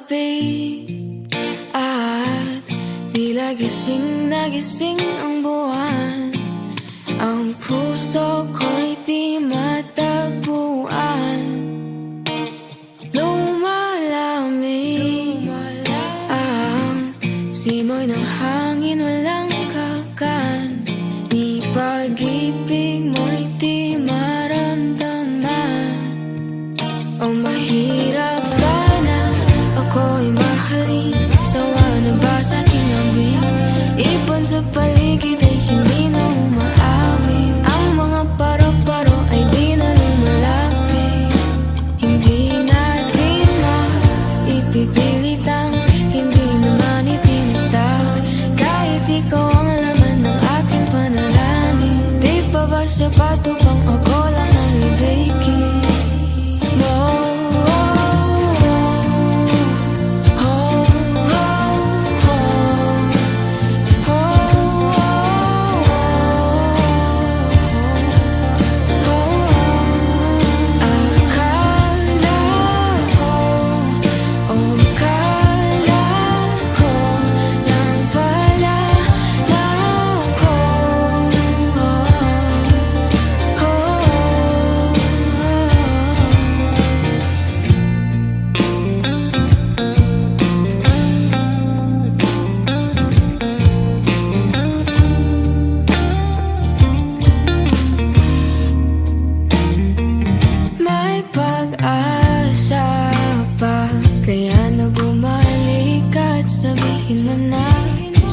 lumapit at tila gising na gising ang buwan. Ang puso ko'y di matagpuan. Lumalamig ang simoy ng hangin, walang kakan. Ni pag-ibig mo'y di maramdaman. O mahirap ba na ako'y mahalin? Sawa na ba sa aking lambing? Ibon sa paligid ay hindi na umaawit. Ang mga paro-paro ay di na lumalapit. Hindi natin maipipilit ang hindi naman itinatag. Kahit ikaw ang laman ng aking panalangin, di pa ba sapat upang ako lang ang ibigin mo?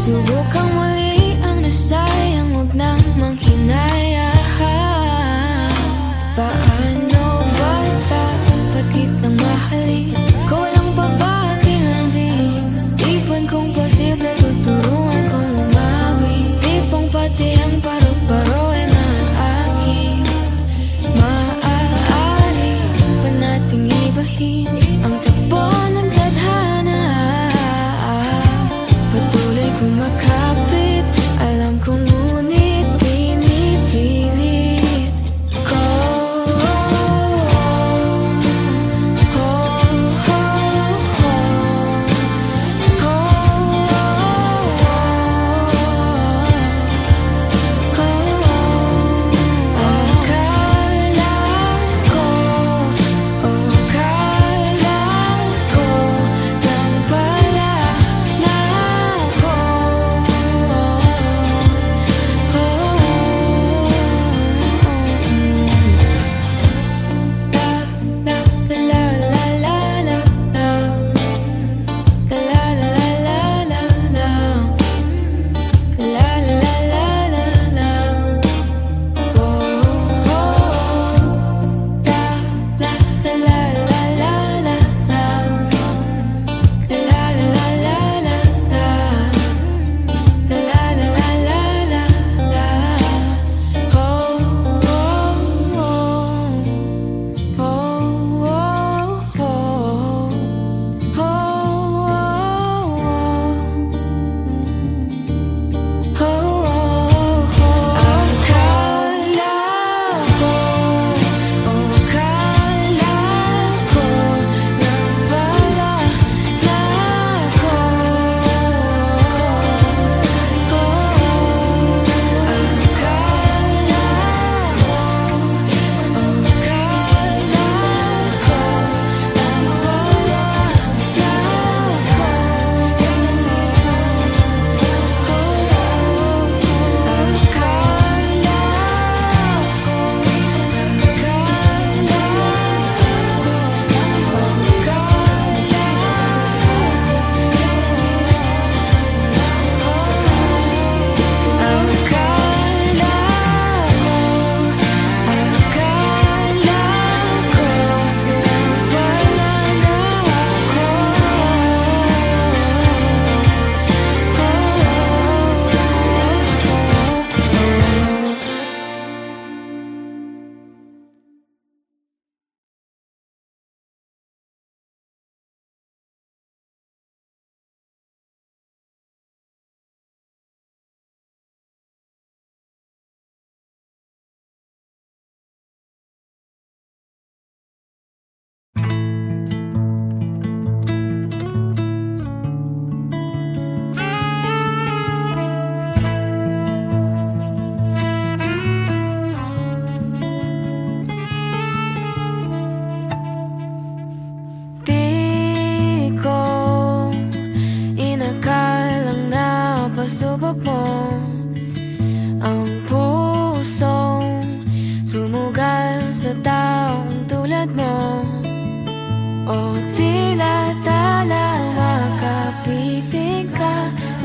Subukang muli ang nasayang, huwag nang manghinaya. Paano ba dapat kitang mahalin? Kung walang babagay lang din, ipon kung posible tuturuan kong umawi. Tipong pati ang paro-paro ay maakin. Maaari pa nating ibahin ang takbo ng tadhana. Patuloy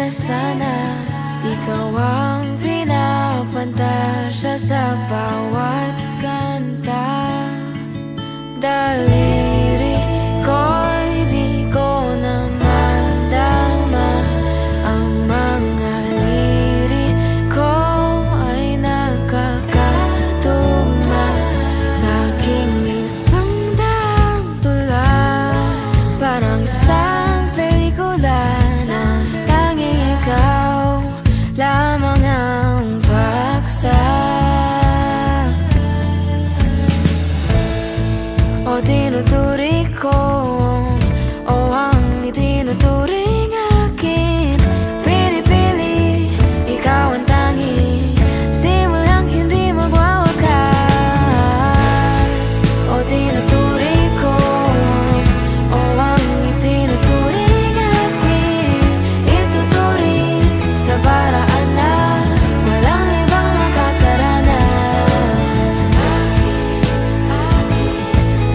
na sana ikaw ang pinapantasya sa bawat kanta. Daliri ko'y di ko na madama, ang mga liriko ay nakakatuma sa aking isang daang tula. Parang isang pelikula na tanging ikaw lamang ang paksa. O tinuturi ko, o ang itinuturing akin, pili-pili, ikaw ang tangi, simulang hindi magwawakas. O tinuturi ko, o ang itinuturing akin, ituturing sa paraan na walang ibang makakaranas.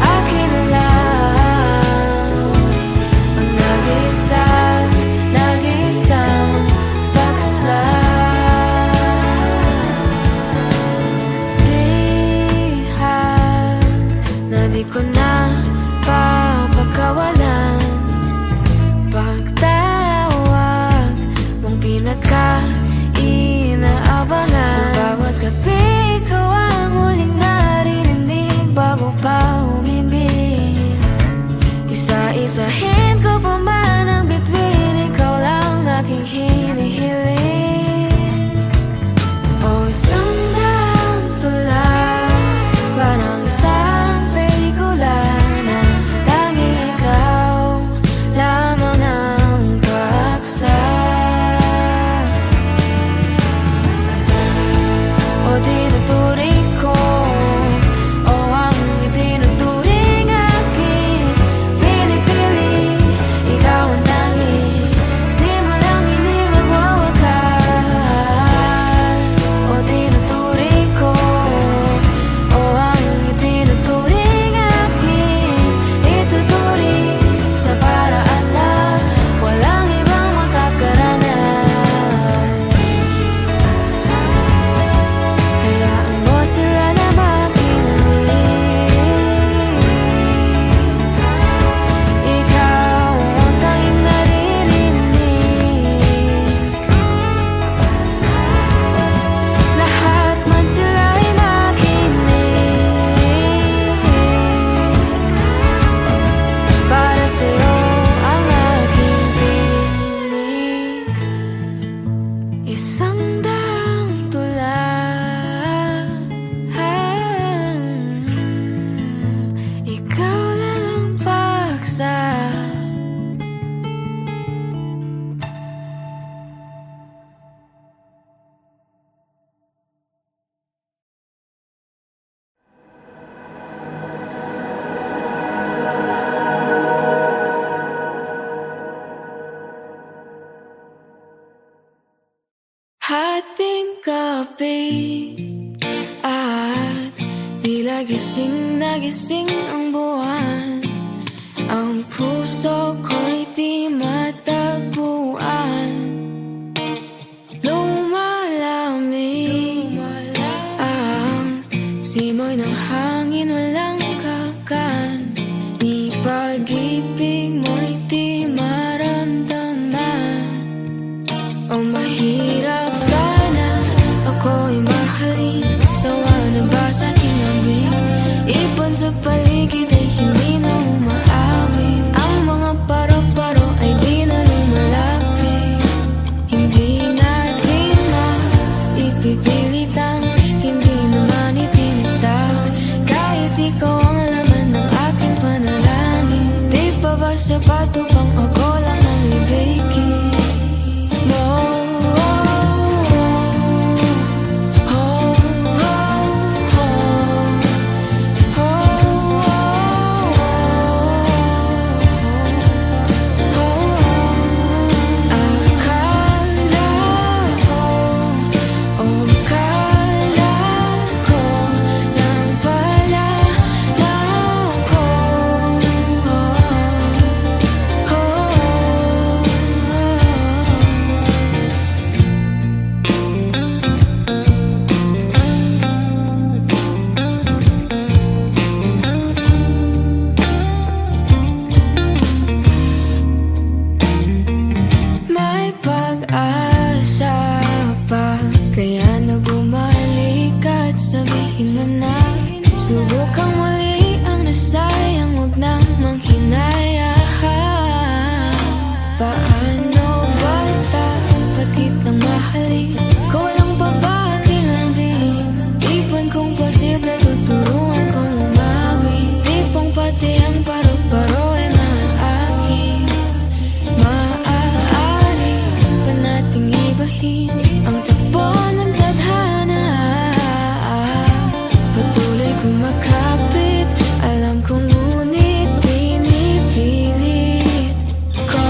Akin na lang ang nag-isang saksa. Bihag na di ko na papakawalan, pagtawag mong pinaka-inaabangan. Sa bawat gabi ikaw ang huling naririnig bago pa umibig. Isa-isahin ko pa man ang bituin, ikaw lang aking hinihiling. O isang daang tula, parang isang pelikula na tanging ikaw lamang ang paksa. O tinuturi ko, o ang itinuturing akin, pili-pili, ikaw ang tangi, simulang hindi magwawakas. O tinuturi ko, o ang itinuturing akin, ituturing sa paraan na walang ibang makakaranas. Hayaan mo sila na makinig, ikaw ang tanging naririnig. Lahat man sila ay makinig, para sa'yo ang aking piling. Isang daang tula, ikaw lang ang paksa. Hating gabi at tila gising na gising ang buwan. Ang puso ko'y di matagpuan. Lumalamig ang simoy ng hangin, walang kakan. Ni pag-ibig mo'y di maramdaman. O mahirap ba na ako'y mahalin? Sawa na ba sa aking amoy? Ipon sa paligid ay hindi na umaawit. Ang mga paro-paro ay di na lumalapit. Hindi natin maipipilitang hindi naman itinitag. Kahit ikaw ang laman ng aking panalangin, di pa ba sapat upang ako lang ang ibigin mo? Oh, oh, oh, oh, oh. ba't kitang mahalin? Kung walang babaki lang din, ipon kung posible tuturuan kong umawi. Tipong pati ang paro-paro ay maaari pa nating ibahin ang takbo ng tadhana. Patuloy kumakapit, alam kong ngunit pinipilit ko.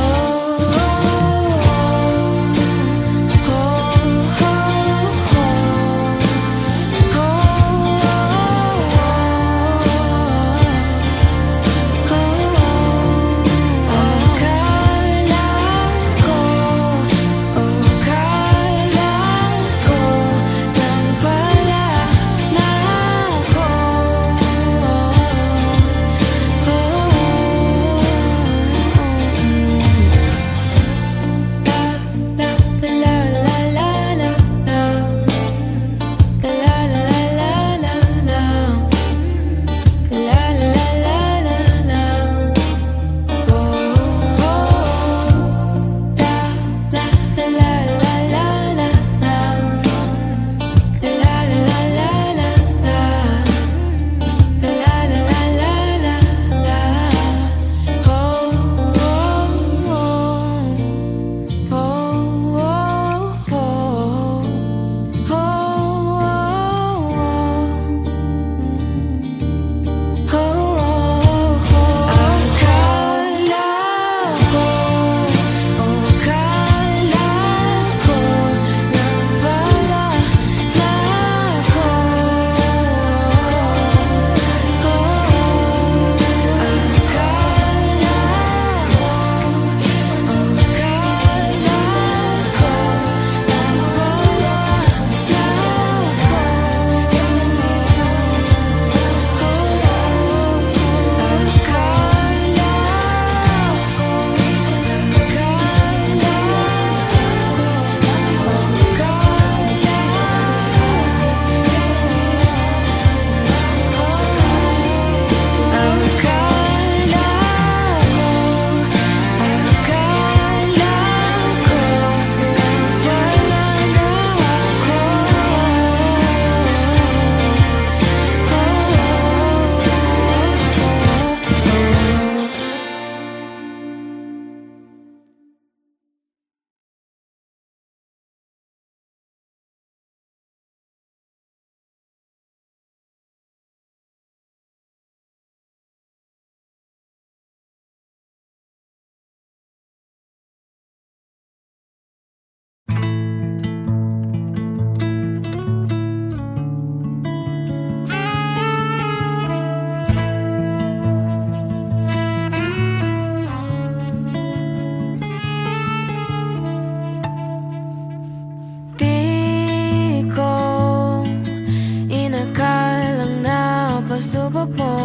Pasubok mo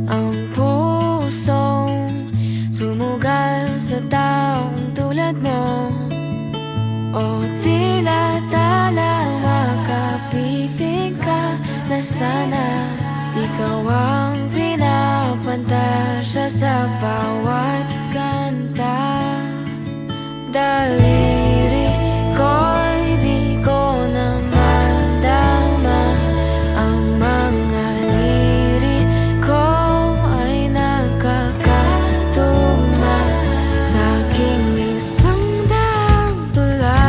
ang pusong sumugal sa taong tulad mo. O tila tala makapiling ka na sana ikaw ang pinapantasya sa bawat kanta. Daliri ko'y di ko na madama, ang mga liriko ay nakakatuma sa aking isang daang tula.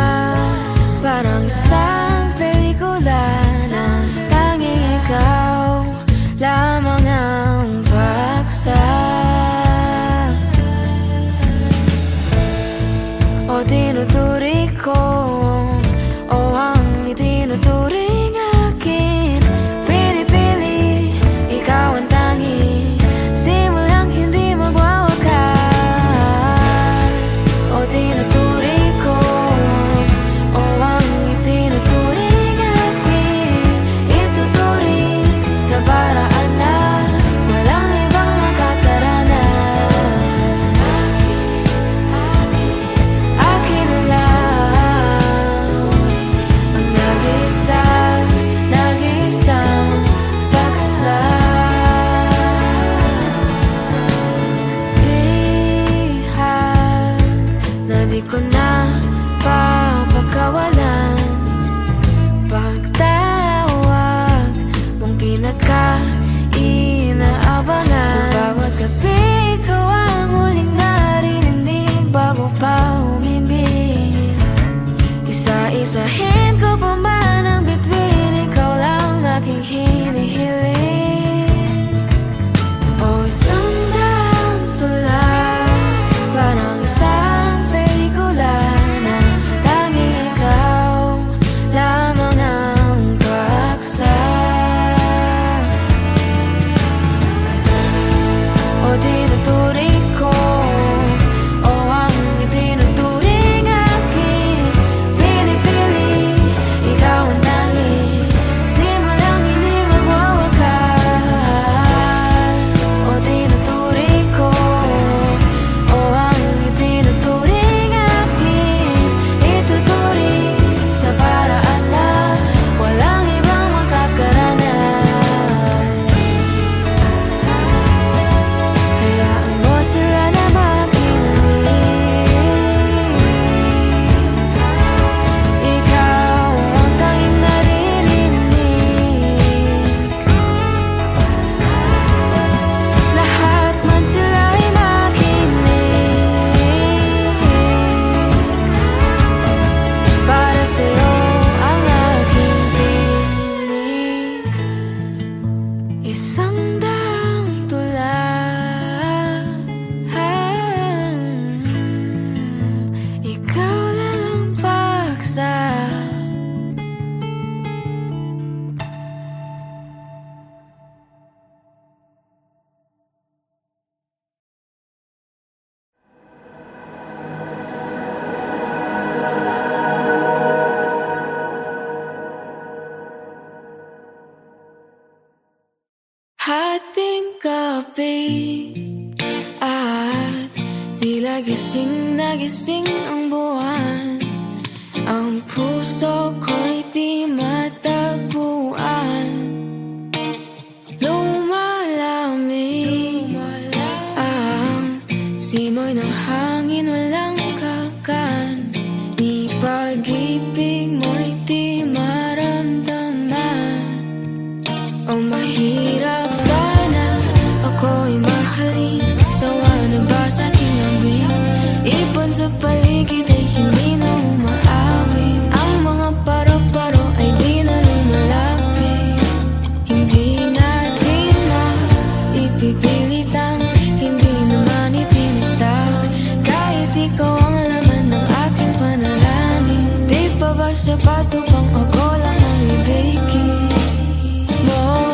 Parang isang pelikula na tanging ikaw lamang ang paksa. O tinuturi ko, o ang itinuturing akin, pinipili, ikaw ang tangi, simulang hindi magwawakas. O tinuturi ko, o ang itinuturing akin, ituturing sa paraan na walang ibang makakaranas. Di ko na mawalan. Pagtawag mong pinaka-inaabangan. Sa bawat gabi ikaw ang huling narinig bago pa umibig. Isa-isahin ko pa man ang bituin, ikaw lang aking hinihiling. O isang daang tula, parang isang pelikula na tanging ikaw lamang ang paksa. O tinuturing ko, o ang itinuturing aking pinipili. Ikaw ang tanging simulang hindi magwawakas. O tinuturing ko, o ang itinuturing aking ituturing sa paraan na walang ibang makakaranas. Hayaan mo sila na makinig. Ikaw ang tanging naririnig. Lahat man sila ay makinig. Para sa'yo ang aking piling. Isang daang tula, ikaw lang ang paksa. Hating gabi at tila gising na gising ang buwan. Ang puso ko'y di matagpuan. Lumalamig ang simoy ng hangin, walang kakan. Ni pag-ibig mo'y di maramdaman. O mahirap ba na ako'y mahalin? Sawa na ba sa aking amoy? Ipon sa paligid ay hindi na umaawit. Ang mga paro-paro ay di na lumalapit. Hindi natin maipipilitang hindi naman itinitag. Kahit ikaw ang laman ng aking panalangin, di pa ba sapat upang ako lang ang ibigin? Oh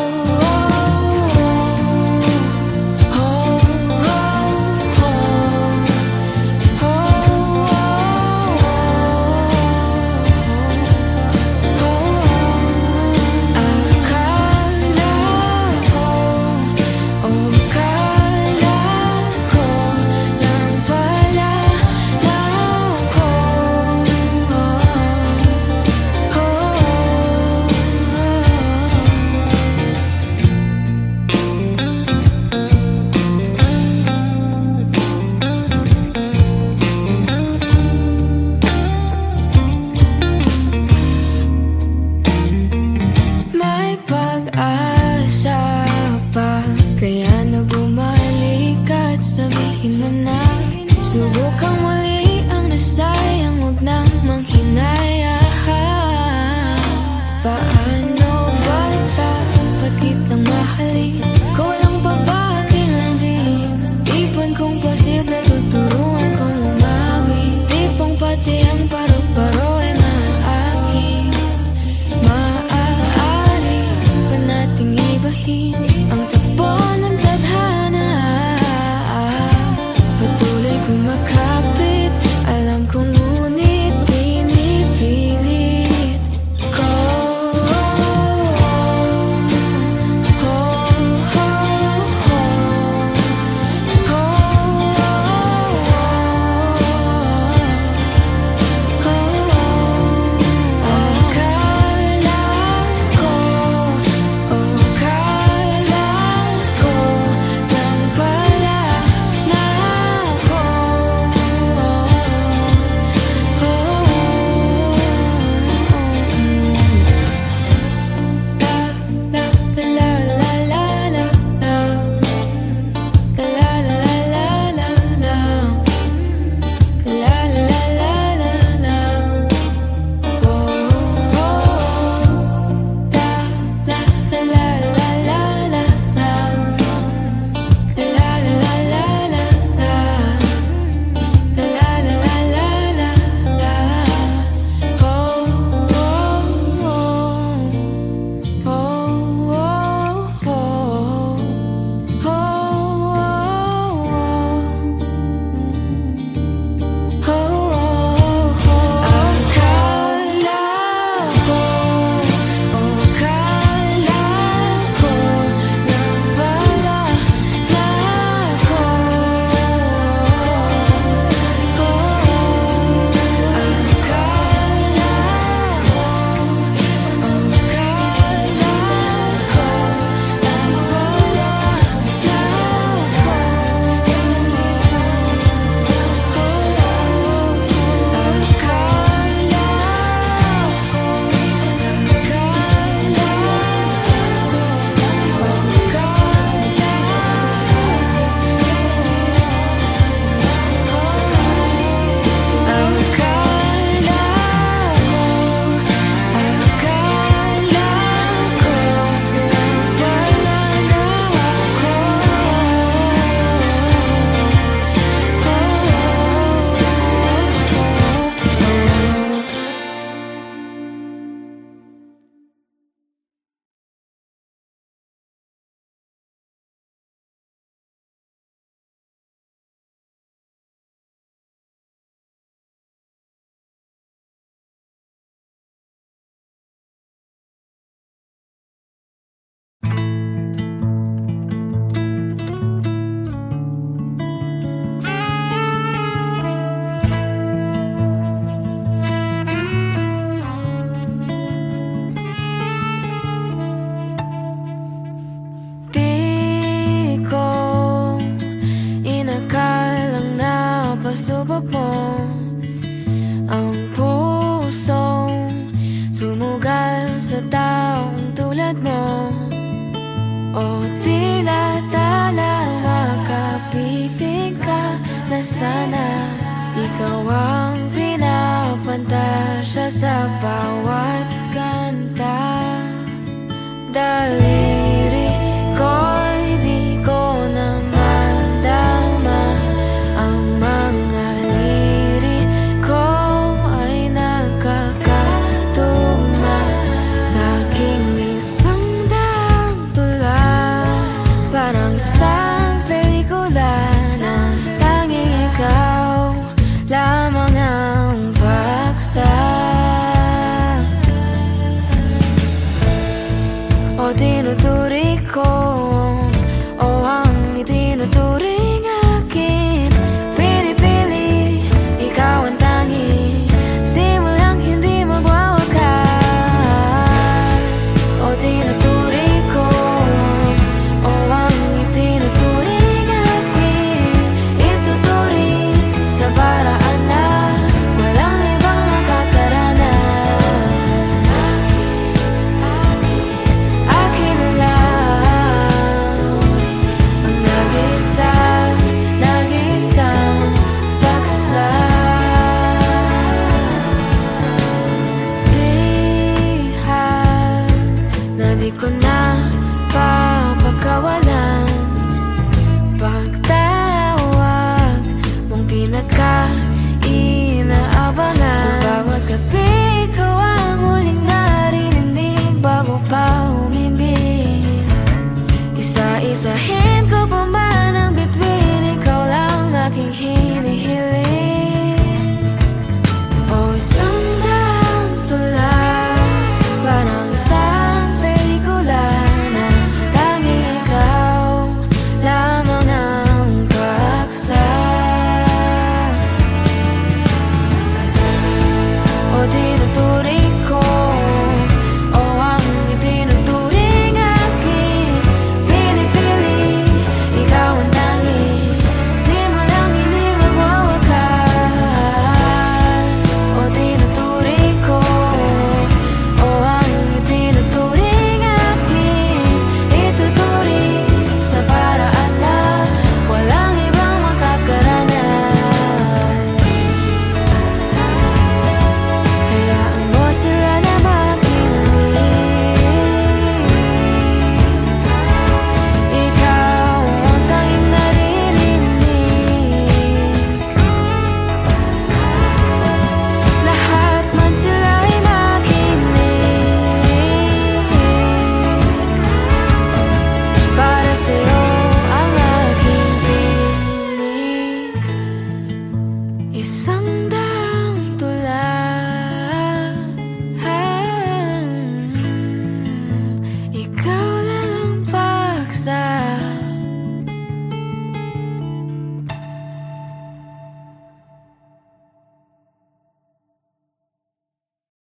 sa bawat